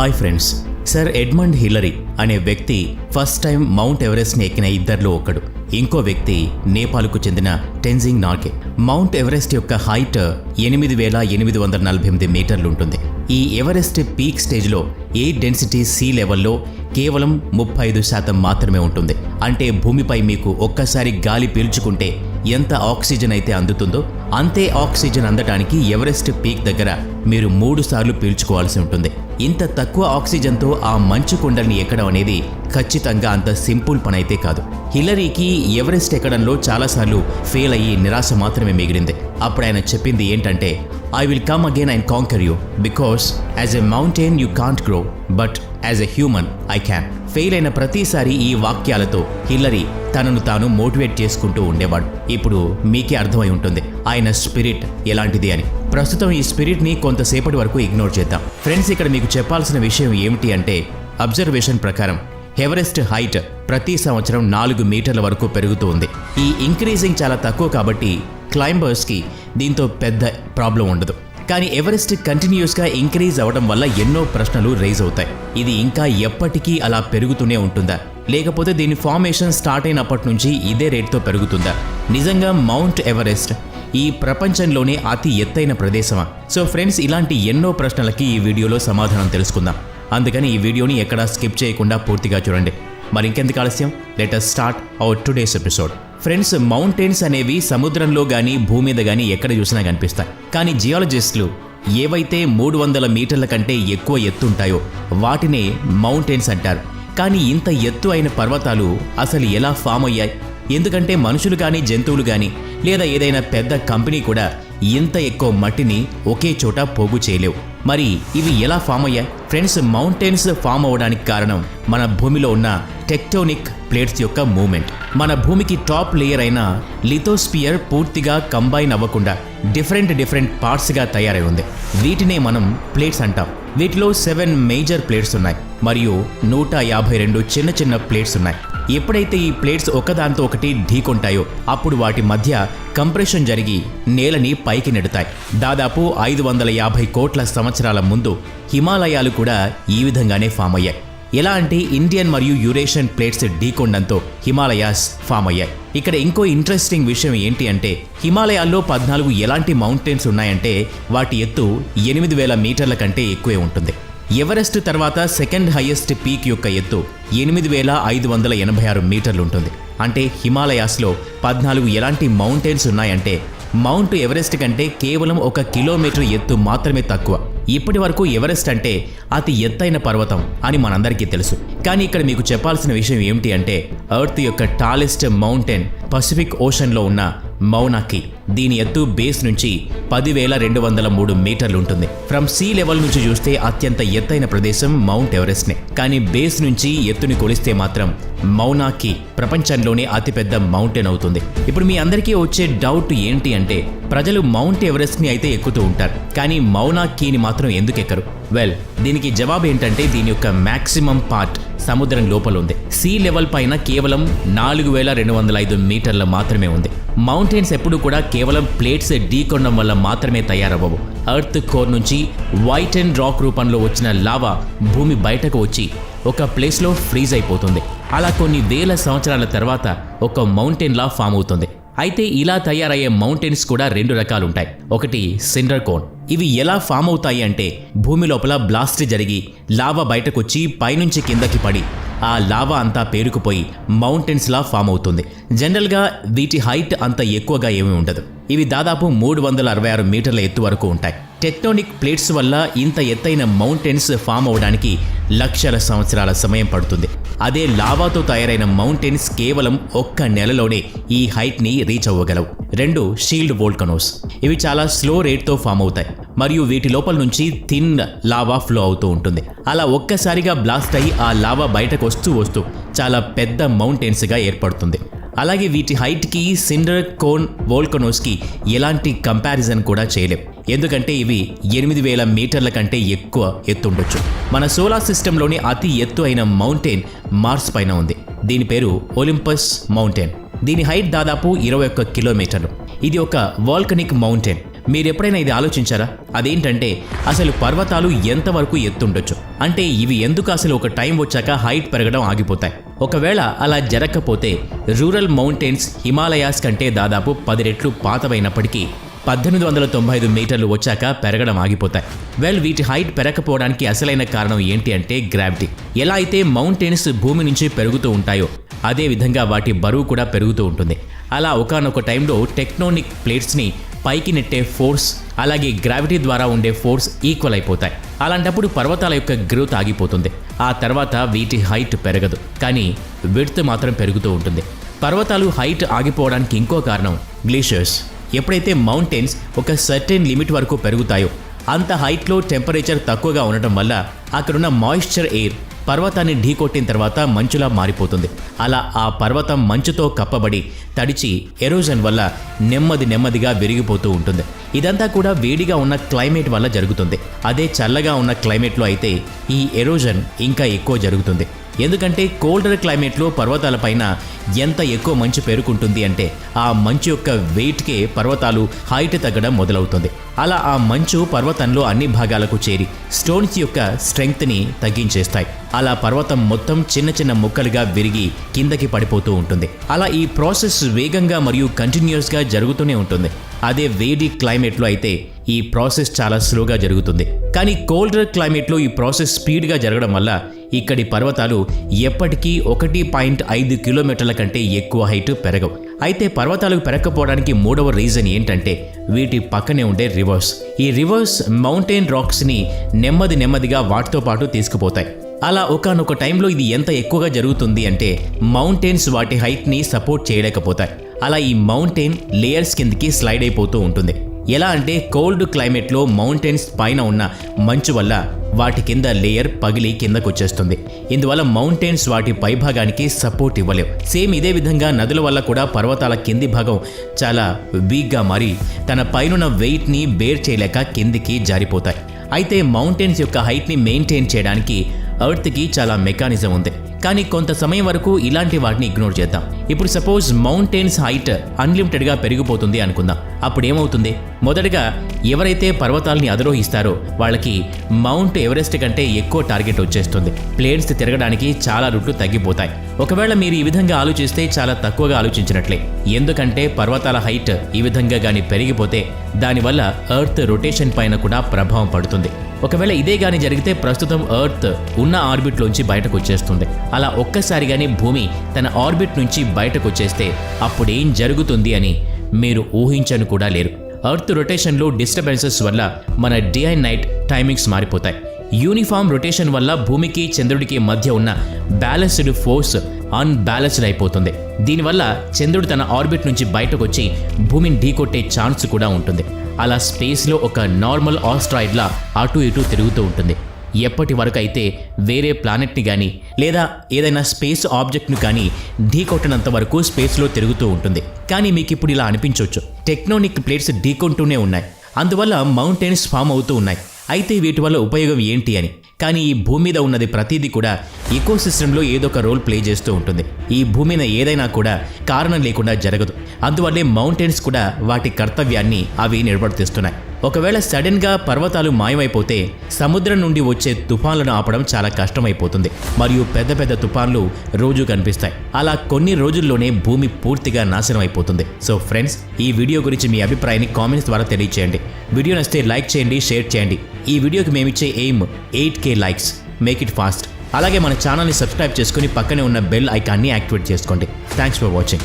Hi friends, sir Edmund Hillary అనే వ్యక్తి first time mount ఎవరెస్ట్ని ఎక్కిన ఇద్దరిలో ఒకడు. ఇంకో వ్యక్తి నేపాల్కు చెందిన టెన్జింగ్ నార్గే. మౌంట్ ఎవరెస్ట్ యొక్క హైట్ 8,848 మీటర్లు ఉంటుంది. ఈ ఎవరెస్ట్ పీక్ స్టేజ్లో ఎయిర్ డెన్సిటీ సీ లెవెల్లో కేవలం 35% మాత్రమే ఉంటుంది. అంటే భూమిపై మీకు ఒక్కసారి గాలి పీల్చుకుంటే ఎంత ఆక్సిజన్ అయితే అందుతుందో అంతే ఆక్సిజన్ అందడానికి ఎవరెస్ట్ పీక్ దగ్గర మీరు 3 సార్లు పీల్చుకోవాల్సి ఉంటుంది. ఇంత తక్కువ ఆక్సిజన్తో ఆ మంచు కొండల్ని ఎక్కడం అనేది ఖచ్చితంగా అంత సింపుల్ పని అయితే కాదు. హిల్లరీకి ఎవరెస్ట్ ఎక్కడంలో చాలాసార్లు ఫెయిల్ అయ్యి నిరాశ మాత్రమే మిగిలింది. అప్పుడు ఆయన చెప్పింది ఏంటంటే, I will come again and conquer you because as a mountain you can't grow but as a human I can. Fail అయిన ప్రతిసారి ఈ వాక్యాలతో హిల్లరీ తనను తాను మోటివేట్ చేసుకుంటూ ఉండేవాడు. ఇప్పుడు మీకే అర్థమై ఉంటుంది ఆయన స్పిరిట్ ఎలాంటిది అని. ప్రస్తుతం ఈ స్పిరిట్ని కొంతసేపటి వరకు ఇగ్నోర్ చేద్దాం. ఫ్రెండ్స్, ఇక్కడ మీకు చెప్పాల్సిన విషయం ఏమిటి అంటే, అబ్జర్వేషన్ ప్రకారం ఎవరెస్ట్ హైట్ ప్రతి సంవత్సరం 4 మీటర్ల వరకు పెరుగుతూ ఉంది. ఈ ఇంక్రీజింగ్ చాలా తక్కువ కాబట్టి క్లైంబర్స్కి దీంతో పెద్ద ప్రాబ్లం ఉండదు. కానీ ఎవరెస్ట్ కంటిన్యూస్గా ఇంక్రీజ్ అవ్వడం వల్ల ఎన్నో ప్రశ్నలు రైజ్ అవుతాయి. ఇది ఇంకా ఎప్పటికీ అలా పెరుగుతూనే ఉంటుందా, లేకపోతే దీని ఫార్మేషన్ స్టార్ట్ అయినప్పటి నుంచి ఇదే రేట్తో పెరుగుతుందా? నిజంగా మౌంట్ ఎవరెస్ట్ ఈ ప్రపంచంలోనే అతి ఎత్తైన ప్రదేశమా? సో ఫ్రెండ్స్, ఇలాంటి ఎన్నో ప్రశ్నలకి ఈ వీడియోలో సమాధానం తెలుసుకుందాం. అందుకని ఈ వీడియోని ఎక్కడా స్కిప్ చేయకుండా పూర్తిగా చూడండి. మరి ఇంకెందుకు ఆలస్యం, let us start our today's episode. Friends, mountains అనేవి సముద్రంలో కానీ భూమి మీద కానీ ఎక్కడ చూసినా కనిపిస్తాయి. కానీ జియాలజిస్టులు ఏవైతే 300 మీటర్ల కంటే ఎక్కువ ఎత్తుంటాయో వాటినే మౌంటైన్స్ అంటారు. కానీ ఇంత ఎత్తు అయిన పర్వతాలు అసలు ఎలా ఫామ్ అయ్యాయి? ఎందుకంటే మనుషులు కానీ జంతువులు కానీ లేదా ఏదైనా పెద్ద కంపెనీ కూడా ఇంత ఎక్కువ మట్టిని ఒకే చోట పోగు చేయలేవు. మరి ఇవి ఎలా ఫామ్ అయ్యాయి? ఫ్రెండ్స్, మౌంటైన్స్ ఫామ్ అవ్వడానికి కారణం మన భూమిలో ఉన్న టెక్టోనిక్ ప్లేట్స్ యొక్క మూవ్మెంట్. మన భూమికి టాప్ లేయర్ అయిన లిథోస్పియర్ పూర్తిగా కంబైన్ అవ్వకుండా డిఫరెంట్ పార్ట్స్గా తయారై ఉంది. వీటినే మనం ప్లేట్స్ అంటాం. వీటిలో 7 మేజర్ ప్లేట్స్ ఉన్నాయి మరియు 152 చిన్న ప్లేట్స్ ఉన్నాయి. ఎప్పుడైతే ఈ ప్లేట్స్ ఒకదాంతో ఒకటి ఢీకొంటాయో అప్పుడు వాటి మధ్య కంప్రెషన్ జరిగి నేలని పైకి నెడతాయి. దాదాపు 550 కోట్ల సంవత్సరాల ముందు హిమాలయాలు కూడా ఈ విధంగానే ఫామ్ అయ్యాయి. ఎలా అంటే ఇండియన్ మరియు యూరేషియన్ ప్లేట్స్ ఢీకొండంతో హిమాలయాస్ ఫామ్ అయ్యాయి. ఇక్కడ ఇంకో ఇంట్రెస్టింగ్ విషయం ఏంటి అంటే, హిమాలయాల్లో 14 ఎలాంటి మౌంటైన్స్ ఉన్నాయంటే వాటి ఎత్తు 8,000 మీటర్ల కంటే ఎక్కువే ఉంటుంది. ఎవరెస్ట్ తర్వాత సెకండ్ హైయెస్ట్ పీక్ యొక్క ఎత్తు 8,586 మీటర్లు ఉంటుంది. అంటే హిమాలయాస్లో 14 ఎలాంటి మౌంటైన్స్ ఉన్నాయంటే మౌంట్ ఎవరెస్ట్ కంటే కేవలం 1 కిలోమీటర్ ఎత్తు మాత్రమే తక్కువ. ఇప్పటి వరకు ఎవరెస్ట్ అంటే అతి ఎత్తైన పర్వతం అని మనందరికీ తెలుసు. కానీ ఇక్కడ మీకు చెప్పాల్సిన విషయం ఏమిటి అంటే, ఎర్త్ యొక్క టాలెస్ట్ మౌంటైన్ పసిఫిక్ ఓషన్లో ఉన్న మౌనా కీ. దీని ఎత్తు బేస్ నుంచి 10,203 మీటర్లు ఉంటుంది. ఫ్రమ్ సీ లెవెల్ నుంచి చూస్తే అత్యంత ఎత్తైన ప్రదేశం మౌంట్ ఎవరెస్ట్నే. కానీ బేస్ నుంచి ఎత్తుని కొలిస్తే మాత్రం మౌనా కీ ప్రపంచంలోనే అతిపెద్ద మౌంటైన్ అవుతుంది. ఇప్పుడు మీ అందరికీ వచ్చే డౌట్ ఏంటి అంటే, ప్రజలు మౌంట్ ఎవరెస్ట్ని అయితే ఎక్కుతూ ఉంటారు, కానీ మౌనా కీని మాత్రం ఎందుకు ఎక్కరు? వెల్, దీనికి జవాబు ఏంటంటే, దీని యొక్క మ్యాక్సిమం పార్ట్ సముద్రం లోపల ఉంది. సీ లెవెల్ పైన కేవలం 4,205 మీటర్ల మాత్రమే ఉంది. మౌంటైన్స్ ఎప్పుడు కూడా కేవలం ప్లేట్స్ ఢీకొనడం వల్ల మాత్రమే తయారవ్వవు. ఎర్త్ కోర్ నుంచి వైట్ అండ్ రాక్ రూపంలో వచ్చిన లావా భూమి బయటకు వచ్చి ఒక ప్లేస్లో ఫ్రీజ్ అయిపోతుంది. అలా కొన్ని వేల సంవత్సరాల తర్వాత ఒక మౌంటైన్ లా ఫామ్ అవుతుంది. అయితే ఇలా తయారయ్యే మౌంటైన్స్ కూడా 2 రకాలుంటాయి. ఒకటి సిండర్ కోన్. ఇవి ఎలా ఫామ్ అవుతాయి అంటే, భూమి లోపల బ్లాస్ట్ జరిగి లావా బయటకొచ్చి పైనుంచి కిందకి పడి ఆ లావా అంతా పేరుకుపోయి మౌంటైన్స్ లా ఫామ్ అవుతుంది. జనరల్గా వీటి హైట్ అంత ఎక్కువగా ఏమీ ఉండదు. ఇవి దాదాపు 366 మీటర్ల ఎత్తు వరకు ఉంటాయి. టెక్టోనిక్ ప్లేట్స్ వల్ల ఇంత ఎత్తైన మౌంటైన్స్ ఫామ్ అవడానికి లక్షల సంవత్సరాల సమయం పడుతుంది. అదే లావాతో తయారైన మౌంటైన్స్ కేవలం 1 నెలలోనే ఈ హైట్ని రీచ్ అవ్వగలవు. 2 షీల్డ్ వోల్కనోస్. ఇవి చాలా స్లో రేట్తో ఫామ్ అవుతాయి మరియు వీటి లోపల నుంచి థిన్ లావా ఫ్లో అవుతూ ఉంటుంది. అలా ఒక్కసారిగా బ్లాస్ట్ అయ్యి ఆ లావా బయటకు వస్తూ చాలా పెద్ద మౌంటైన్స్గా ఏర్పడుతుంది. అలాగే వీటి హైట్కి సిండర్ కోన్ వోల్కనోస్కి ఎలాంటి కంపారిజన్ కూడా చేయలేం. ఎందుకంటే ఇవి 8,000 మీటర్ల కంటే ఎక్కువ ఎత్తుండొచ్చు. మన సోలార్ సిస్టంలోని అతి ఎత్తు అయిన మౌంటైన్ మార్స్ పైన ఉంది. దీని పేరు ఒలింపస్ మౌంటైన్. దీని హైట్ దాదాపు 21 కిలోమీటర్లు. ఇది ఒక వాల్కనిక్ మౌంటైన్. మీరెప్పుడైనా ఇది ఆలోచించారా? అదేంటంటే అసలు పర్వతాలు ఎంతవరకు ఎత్తుండొచ్చు? అంటే ఇవి ఎందుకు అసలు ఒక టైం వచ్చాక హైట్ పెరగడం ఆగిపోతాయి? ఒకవేళ అలా జరగకపోతే రూరల్ మౌంటైన్స్ హిమాలయాస్ కంటే దాదాపు 10 రెట్లు పాతవైనప్పటికీ 1895 మీటర్లు వచ్చాక పెరగడం ఆగిపోతాయి. వీటి హైట్ పెరగకపోవడానికి అసలైన కారణం ఏంటి అంటే గ్రావిటీ. ఎలా అయితే మౌంటైన్స్ భూమి నుంచి పెరుగుతూ ఉంటాయో అదే విధంగా వాటి బరువు కూడా పెరుగుతూ ఉంటుంది. అలా ఒకానొక టైంలో టెక్టోనిక్ ప్లేట్స్ని పైకి నెట్టే ఫోర్స్ అలాగే గ్రావిటీ ద్వారా ఉండే ఫోర్స్ ఈక్వల్ అయిపోతాయి. అలాంటప్పుడు పర్వతాల యొక్క గ్రోత్ ఆగిపోతుంది. ఆ తర్వాత వీటి హైట్ పెరగదు, కానీ విడ్త్ మాత్రం పెరుగుతూ ఉంటుంది. పర్వతాలు హైట్ ఆగిపోవడానికి ఇంకో కారణం గ్లేషియర్స్. ఎప్పుడైతే మౌంటైన్స్ ఒక సర్టెన్ లిమిట్ వరకు పెరుగుతాయో అంత హైట్లో టెంపరేచర్ తక్కువగా ఉండటం వల్ల అక్కడున్న మాయిశ్చర్ ఎయిర్ పర్వతాన్ని ఢీకొట్టిన తర్వాత మంచులా మారిపోతుంది. అలా ఆ పర్వతం మంచుతో కప్పబడి తడిచి ఎరోజన్ వల్ల నెమ్మదిగా విరిగిపోతూ ఉంటుంది. ఇదంతా కూడా వేడిగా ఉన్న క్లైమేట్ వల్ల జరుగుతుంది. అదే చల్లగా ఉన్న క్లైమేట్లో అయితే ఈ ఎరోజన్ ఇంకా ఎక్కువ జరుగుతుంది. ఎందుకంటే కోల్డర్ క్లైమేట్లో పర్వతాలపైన ఎంత ఎక్కువ మంచు పేరుకుంటుంది అంటే ఆ మంచు యొక్క వెయిట్కే పర్వతాలు హైట్ తగ్గడం మొదలవుతుంది. అలా ఆ మంచు పర్వతంలో అన్ని భాగాలకు చేరి స్టోన్స్ యొక్క స్ట్రెంగ్త్ని తగ్గించేస్తాయి. అలా పర్వతం మొత్తం చిన్న ముక్కలుగా విరిగి కిందకి పడిపోతూ ఉంటుంది. అలా ఈ ప్రాసెస్ వేగంగా మరియు కంటిన్యూస్గా జరుగుతూనే ఉంటుంది. అదే వేడి క్లైమేట్లో అయితే ఈ ప్రాసెస్ చాలా స్లోగా జరుగుతుంది. కానీ కోల్డర్ క్లైమేట్లో ఈ ప్రాసెస్ స్పీడ్గా జరగడం వల్ల ఇక్కడి పర్వతాలు ఎప్పటికీ 1.5 కిలోమీటర్ల కంటే ఎక్కువ హైట్ పెరగవు. అయితే పర్వతాలు పెరగకపోవడానికి మూడవ రీజన్ ఏంటంటే వీటి పక్కనే ఉండే రివర్స్. ఈ రివర్స్ మౌంటైన్ రాక్స్ని నెమ్మదిగా వాటితో పాటు తీసుకుపోతాయి. అలా ఒకానొక టైంలో ఇది ఎంత ఎక్కువగా జరుగుతుంది అంటే మౌంటైన్స్ వాటి హైట్ని సపోర్ట్ చేయలేకపోతాయి. అలా ఈ మౌంటైన్ లేయర్స్ కిందకి స్లైడ్ అయిపోతూ ఉంటుంది. ఎలా అంటే కోల్డ్ క్లైమేట్లో మౌంటైన్స్ పైన ఉన్న మంచు వల్ల వాటి కింద లేయర్ పగిలి కిందకు వచ్చేస్తుంది. ఇందువల్ల మౌంటైన్స్ వాటి పైభాగానికి సపోర్ట్ ఇవ్వలేవు. సేమ్ ఇదే విధంగా నదుల వల్ల కూడా పర్వతాల కింది భాగం చాలా వీక్గా మారి తన పైనున్న వెయిట్ని బేర్ చేయలేక కిందికి జారిపోతాయి. అయితే మౌంటైన్స్ యొక్క హైట్ని మెయింటైన్ చేయడానికి ఎర్త్కి చాలా మెకానిజం ఉంది. కానీ కొంత సమయం వరకు ఇలాంటి వాటిని ఇగ్నోర్ చేద్దాం. ఇప్పుడు సపోజ్ మౌంటైన్స్ హైట్ అన్లిమిటెడ్గా పెరిగిపోతుంది అనుకుందాం. అప్పుడు ఏమవుతుంది? మొదటగా ఎవరైతే పర్వతాలని అధిరోహిస్తారో వాళ్ళకి మౌంట్ ఎవరెస్ట్ కంటే ఎక్కువ టార్గెట్ వచ్చేస్తుంది. ప్లేన్స్ తిరగడానికి చాలా రూట్లు తగ్గిపోతాయి. ఒకవేళ మీరు ఈ విధంగా ఆలోచిస్తే చాలా తక్కువగా ఆలోచించినట్లే. ఎందుకంటే పర్వతాల హైట్ ఈ విధంగా గాని పెరిగిపోతే దానివల్ల ఎర్త్ రొటేషన్ పైన కూడా ప్రభావం పడుతుంది. ఒకవేళ ఇదే గాని జరిగితే ప్రస్తుతం ఎర్త్ ఉన్న ఆర్బిట్లోంచి బయటకు వచ్చేస్తుంది. అలా ఒక్కసారిగానే భూమి తన ఆర్బిట్ నుంచి బయటకు వచ్చేస్తే అప్పుడేం జరుగుతుంది అని మీరు ఊహించను కూడా లేరు. ఎర్త్ రొటేషన్లో డిస్టర్బెన్సెస్ వల్ల మన డే అండ్ నైట్ టైమింగ్స్ మారిపోతాయి. యూనిఫామ్ రొటేషన్ వల్ల భూమికి చంద్రుడికి మధ్య ఉన్న బ్యాలెన్స్డ్ ఫోర్స్ అన్బ్యాలెన్స్డ్ అయిపోతుంది. దీనివల్ల చంద్రుడు తన ఆర్బిట్ నుంచి బయటకు వచ్చి భూమిని ఢీకొట్టే ఛాన్స్ కూడా ఉంటుంది. అలా స్పేస్లో ఒక నార్మల్ ఆస్ట్రాయిడ్లా అటు ఇటు తిరుగుతూ ఉంటుంది. ఎప్పటి వరకు అయితే వేరే ప్లానెట్ని కానీ లేదా ఏదైనా స్పేస్ ఆబ్జెక్ట్ను కానీ ఢీకొట్టినంత వరకు స్పేస్లో తిరుగుతూ ఉంటుంది. కానీ మీకు ఇప్పుడు ఇలా అనిపించవచ్చు, టెక్టోనిక్ ప్లేట్స్ ఢీకొంటూనే ఉన్నాయి, అందువల్ల మౌంటైన్స్ ఫామ్ అవుతూ ఉన్నాయి. అయితే వీటి వల్ల ఉపయోగం ఏంటి అని. కానీ ఈ భూమి మీద ఉన్నది ప్రతిదీ కూడా ఈకోసిస్టంలో ఏదో ఒక రోల్ ప్లే చేస్తూ ఉంటుంది. ఈ భూమి మీద ఏదైనా కూడా కారణం లేకుండా జరగదు. అందువల్లే మౌంటైన్స్ కూడా వాటి కర్తవ్యాన్ని అవి నిర్వర్తిస్తున్నాయి. ఒకవేళ సడన్గా పర్వతాలు మాయమైపోతే సముద్రం నుండి వచ్చే తుఫాన్లను ఆపడం చాలా కష్టమైపోతుంది. మరియు పెద్ద తుఫాన్లు రోజు కనిపిస్తాయి. అలా కొన్ని రోజుల్లోనే భూమి పూర్తిగా నాశనం అయిపోతుంది. సో ఫ్రెండ్స్, ఈ వీడియో గురించి మీ అభిప్రాయాన్ని కామెంట్స్ ద్వారా తెలియచేయండి. వీడియో నచ్చితే లైక్ చేయండి, షేర్ చేయండి. ఈ వీడియోకి మేమిచ్చే aim 8K likes. Make it fast. అలాగే మన ఛానల్ని సబ్స్క్రైబ్ చేసుకుని పక్కనే ఉన్న బెల్ ఐకాన్ని యాక్టివేట్ చేసుకోండి. Thanks for watching.